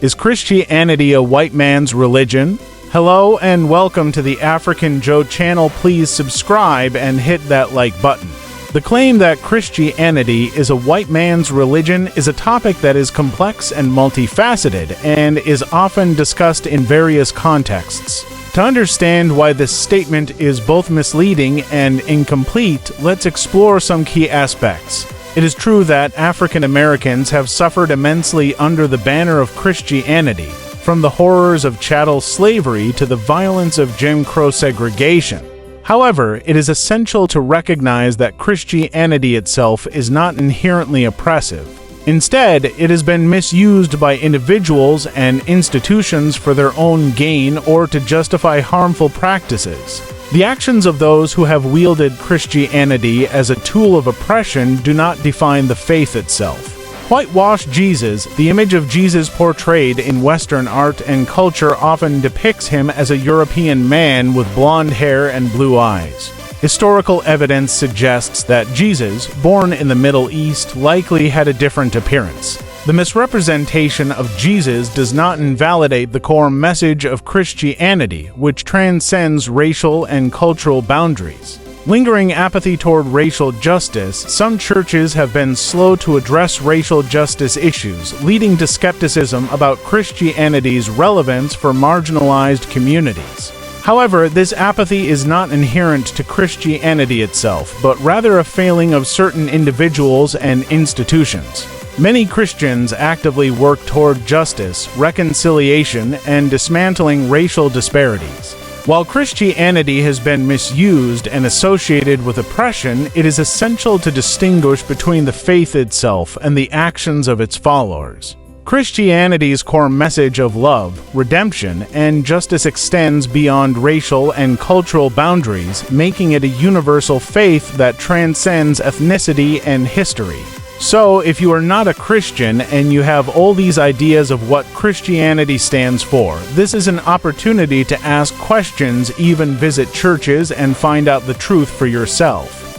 Is Christianity a white man's religion? Hello and welcome to the African Joe channel. Please subscribe and hit that like button. The claim that Christianity is a white man's religion is a topic that is complex and multifaceted and is often discussed in various contexts. To understand why this statement is both misleading and incomplete, let's explore some key aspects. It is true that African Americans have suffered immensely under the banner of Christianity, from the horrors of chattel slavery to the violence of Jim Crow segregation. However, it is essential to recognize that Christianity itself is not inherently oppressive. Instead, it has been misused by individuals and institutions for their own gain or to justify harmful practices. The actions of those who have wielded Christianity as a tool of oppression do not define the faith itself. Whitewashed Jesus, the image of Jesus portrayed in Western art and culture, often depicts him as a European man with blonde hair and blue eyes. Historical evidence suggests that Jesus, born in the Middle East, likely had a different appearance. The misrepresentation of Jesus does not invalidate the core message of Christianity, which transcends racial and cultural boundaries. Lingering apathy toward racial justice, some churches have been slow to address racial justice issues, leading to skepticism about Christianity's relevance for marginalized communities. However, this apathy is not inherent to Christianity itself, but rather a failing of certain individuals and institutions. Many Christians actively work toward justice, reconciliation, and dismantling racial disparities. While Christianity has been misused and associated with oppression, it is essential to distinguish between the faith itself and the actions of its followers. Christianity's core message of love, redemption, and justice extends beyond racial and cultural boundaries, making it a universal faith that transcends ethnicity and history. So, if you are not a Christian and you have all these ideas of what Christianity stands for, this is an opportunity to ask questions, even visit churches, and find out the truth for yourself.